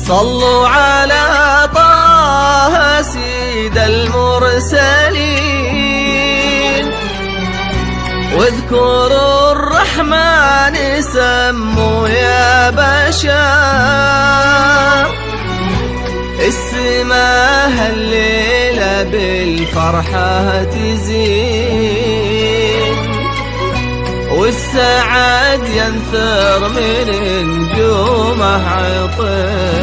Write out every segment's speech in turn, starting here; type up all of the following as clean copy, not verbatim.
صلوا على طه سيد المرسلين، واذكروا الرحمن سموا يا بشر. السماء الليلة بالفرحة تزين، والسعد ينثر من نجومه عطر.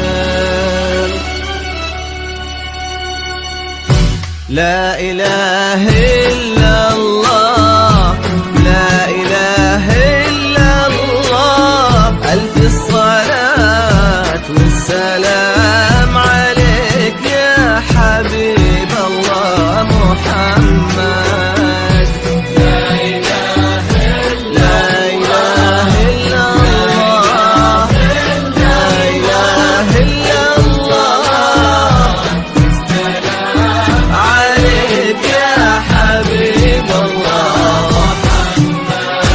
لا إله إلا الله، لا إله إلا الله، ألف الصلاة والسلام عليك يا حبيب الله محمد. لا إله إلا الله، لا إله إلا الله، عليك يا حبيب الله محمد.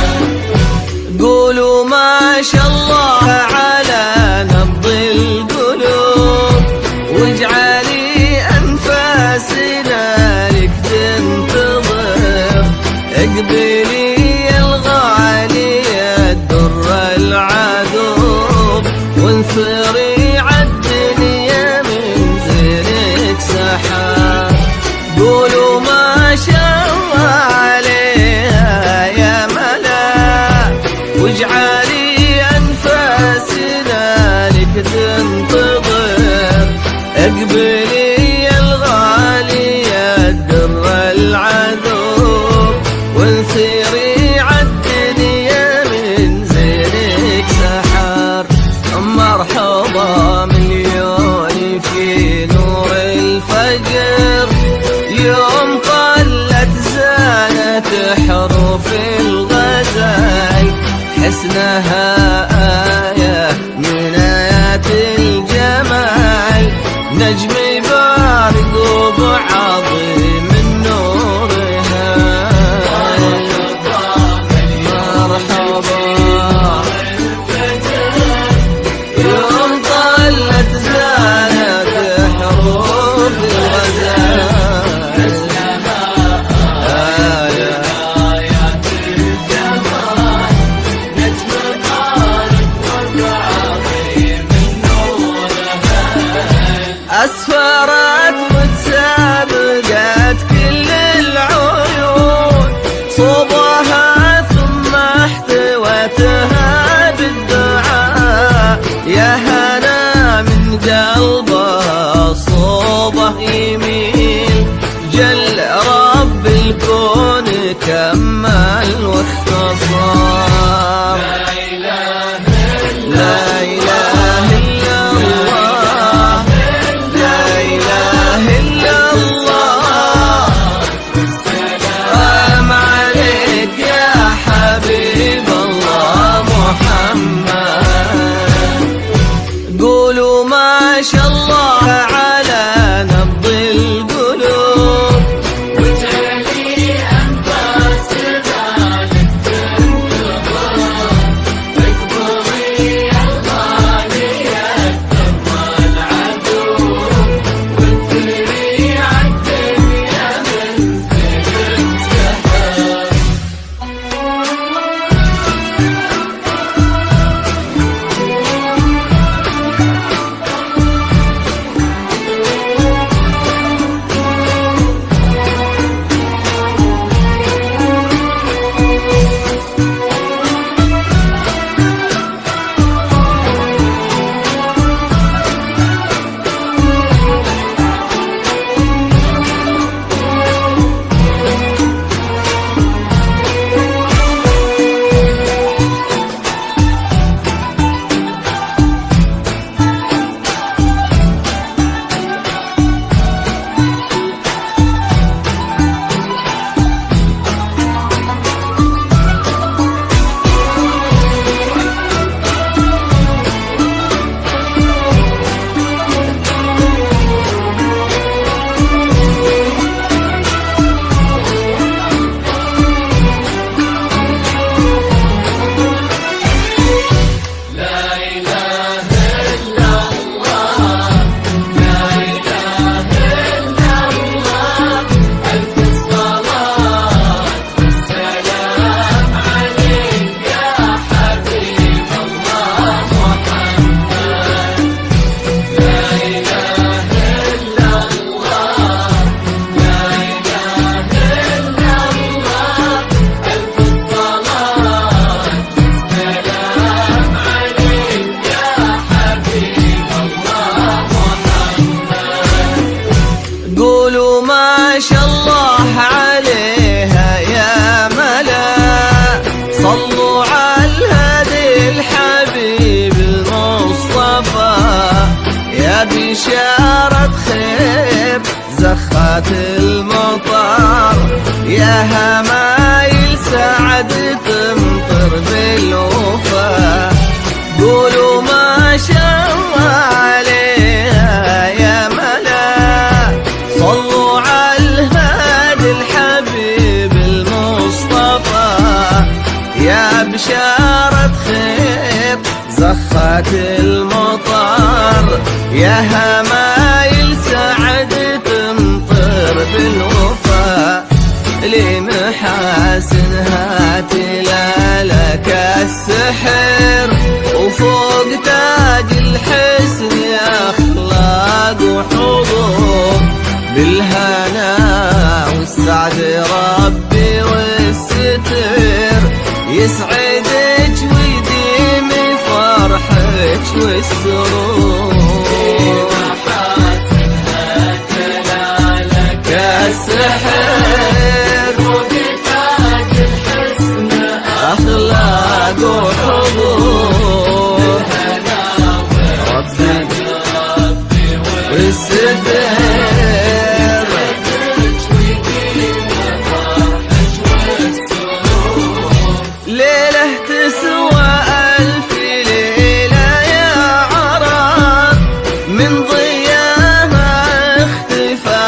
قولوا ما شاء الله على نبض القلوب، واجعلي أنفاسنا لك تنتظر. اقبلي الغالية الدر العذوب، وانثري عالدنيا من زينك سحاب. قولوا ما شاء الله عليها يا ملا، واجعلي أنفاسنا لك تنتظر. اقبلي الغالية الدر العذوب، وانثري عالدنيا من زينك سحر. مرحبا مليون في نور الفجر، يوم قلت زانت حروف الغزل. حسنها آية من آيات الجمال، نجم بارق وبعظيم من نورها. مرحبا يوم طلت زانت حروف الغزال. أسفرت وتسابقت كل العيون، صوبها ثم احتوتها بالدعاء. يا هنا من قلبها صوبه يميل، جل رب الكون كمل واختصار. لا إله إلا الله، لا إله إلا الله، سلام عليك يا حبيب الله محمد. قولوا ما شاء الله على نبض القلوب، واجعلي أنفاسنا المطر، يا همايل سعد تمطر بالوفا، قولوا ما شاء الله عليها يا ملا. صلوا على الهادي الحبيب المصطفى، يا بشارة خير زخت المطر، يا همايل سعد تمطر بالوفا، لمحاسنها تلالك السحر، وفوق تاج الحسن أخلاق وحضور، بالهنا والسعد ربي والستر، يسعدك ويديم فرحك والسرور، السحر فوق تاج الحسن أخلاق وحضور، ربي والستر، ليلة تسوى ألف ليلة يا عرب، من ضياها اختفى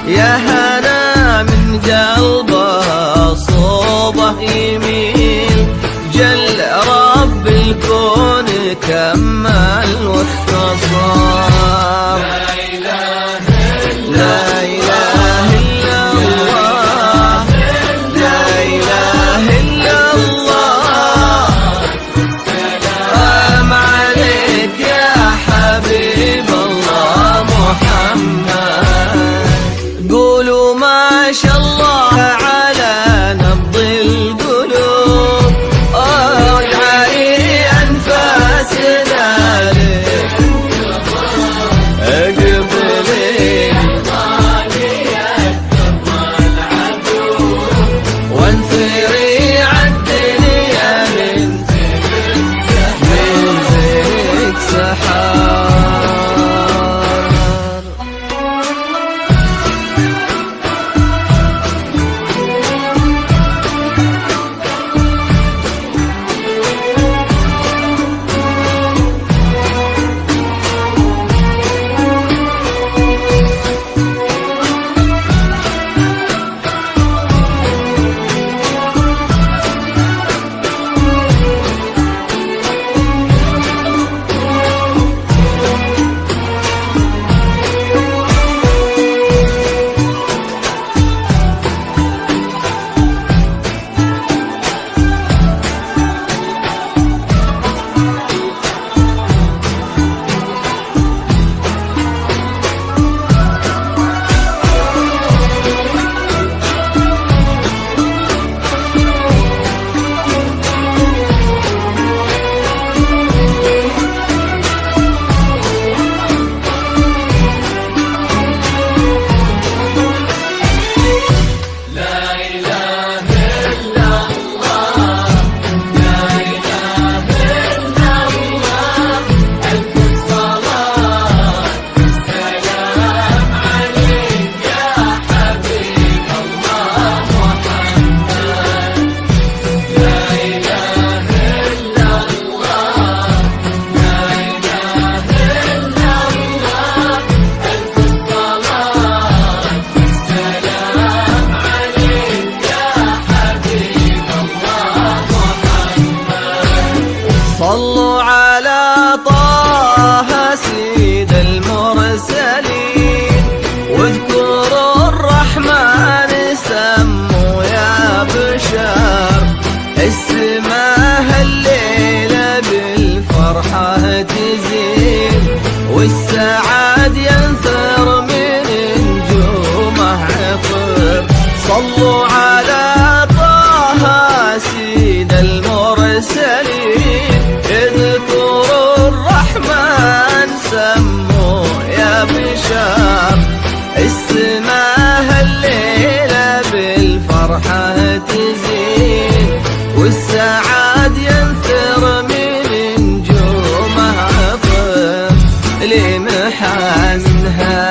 يا هنا من قلبه صوبه يميل، جل رب الكون كمل واختصار، لا إله إلا الله، لا إله إلا الله. سلام عليك يا حبيب الله محمد، قولوا ما شاء الله على نبض القلوب، واجعلي أنفاسنا لك اقبلي وانثري عالدنيا من زينك سحار. صلوا على طه سيد المرسلين، واذكروا الرحمن سموا يا بشر، السماء الليلة بالفرحة تزين، والسعاد ينثر من نجومه عطر. صلوا على طه سيد المرسلين، اذكروا الرحمن سموا يا بشر، السماء الليلة بالفرحة تزين، والسعاد ينثر من نجومها عطر، لمحاسنها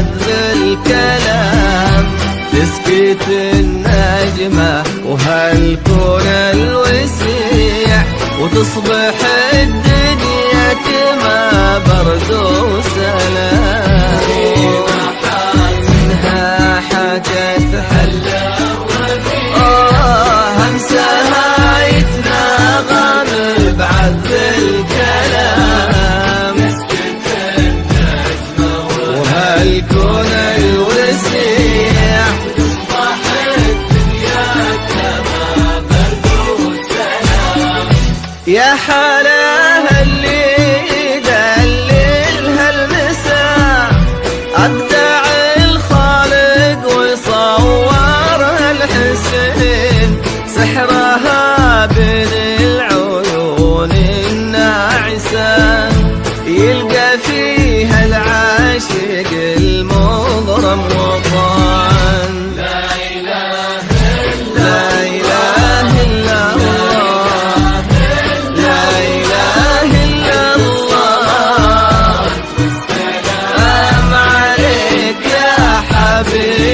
بعذب الكلام، تسكت النجمة وهالكون الوسيع، وتصبح الدنيا كما برد وسلام. منها حاجة تحلى همسها يتناغم بعذب الكلام، وهالكون الوسيع، تصبح الدنيا كما برد وسلام. يا حلاها اللي يدلل هالمساء، أبدع الخالق ويصور هالحسين، سحرها بين العيون الناعسة، يلقى فيها العاشق المضرم وطن. لا إله إلا الله، لا إله إلا الله، سلام عليك يا حبيبي.